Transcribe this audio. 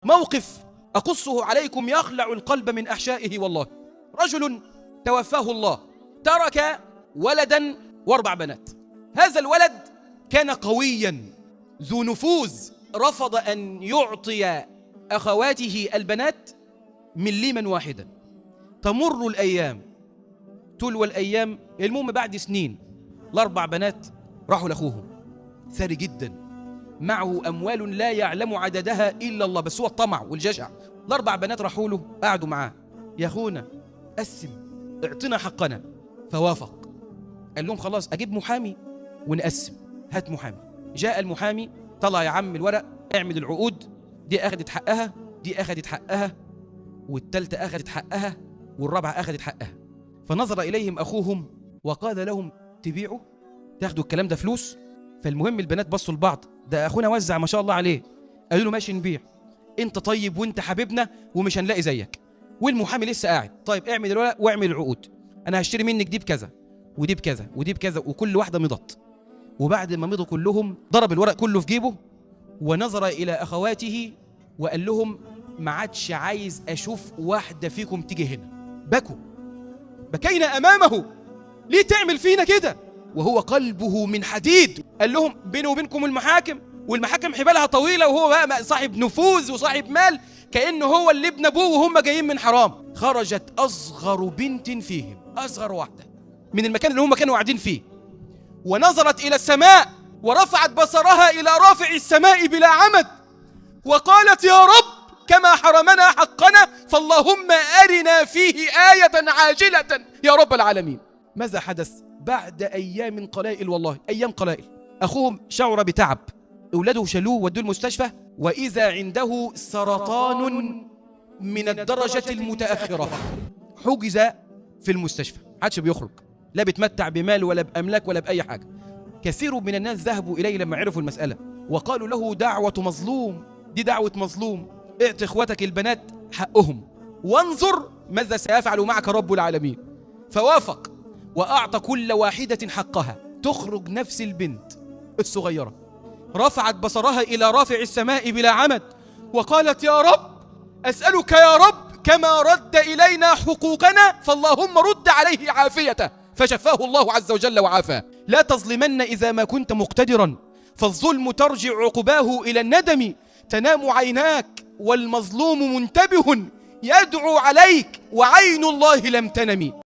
موقف أقصه عليكم يخلع القلب من أحشائه والله. رجل توفاه الله، ترك ولدا و4 بنات. هذا الولد كان قويا ذو نفوذ، رفض أن يعطي أخواته البنات مليما واحدا. تمر الأيام، تلو الأيام، المهم بعد سنين ال4 بنات راحوا لأخوهم، ثري جدا، معه أموال لا يعلم عددها إلا الله، بس هو الطمع والجشع. ال4 بنات راحوا له، قعدوا معاه، يا أخونا قسم، اعطنا حقنا. فوافق، قال لهم خلاص أجيب محامي ونقسم، هات محامي. جاء المحامي، طلع يا عم الورق، اعمل العقود، دي أخذت حقها، دي أخذت حقها، والتالتة أخذت حقها، والرابعة أخذت حقها. فنظر إليهم أخوهم وقال لهم تبيعوا، تاخدوا الكلام ده فلوس؟ فالمهم البنات بصوا لبعض، ده أخونا وزع ما شاء الله عليه. قالوا له ماشي نبيع، أنت طيب وأنت حبيبنا ومش هنلاقي زيك. والمحامي لسه قاعد، طيب اعمل الورق واعمل العقود، أنا هشتري منك دي بكذا ودي بكذا ودي بكذا، وكل واحدة مضت. وبعد ما مضوا كلهم ضرب الورق كله في جيبه ونظر إلى أخواته وقال لهم ما عادش عايز أشوف واحدة فيكم تيجي هنا. بكوا، بكينا أمامه، ليه تعمل فينا كده؟ وهو قلبه من حديد. قال لهم بيني وبينكم المحاكم، والمحاكم حبالها طويلة، وهو بقى صاحب نفوذ وصاحب مال، كأنه هو اللي ابن أبوه وهم جايين من حرام. خرجت أصغر بنت فيهم، أصغر واحدة من المكان اللي هم كانوا قاعدين فيه، ونظرت إلى السماء ورفعت بصرها إلى رافع السماء بلا عمد، وقالت يا رب كما حرمنا حقنا فاللهم أرنا فيه آية عاجلة يا رب العالمين. ماذا حدث؟ بعد أيام قلائل، والله أيام قلائل، أخوهم شعر بتعب، أولاده شالوه ودوه المستشفى، وإذا عنده سرطان من الدرجة المتأخرة. حجز في المستشفى، محدش بيخرج، لا بيتمتع بمال ولا بأملاك ولا بأي حاجة. كثير من الناس ذهبوا إليه لما عرفوا المسألة وقالوا له دعوة مظلوم، دي دعوة مظلوم، اعط إخوتك البنات حقهم وانظر ماذا سيفعل معك رب العالمين. فوافق وأعطى كل واحدة حقها. تخرج نفس البنت الصغيرة، رفعت بصرها إلى رافع السماء بلا عمد وقالت يا رب أسألك يا رب كما رد إلينا حقوقنا فاللهم رد عليه عافيته، فشفاه الله عز وجل وعافاه. لا تظلمن إذا ما كنت مقتدرا، فالظلم ترجع عقباه إلى الندم. تنام عيناك والمظلوم منتبه يدعو عليك وعين الله لم تنم.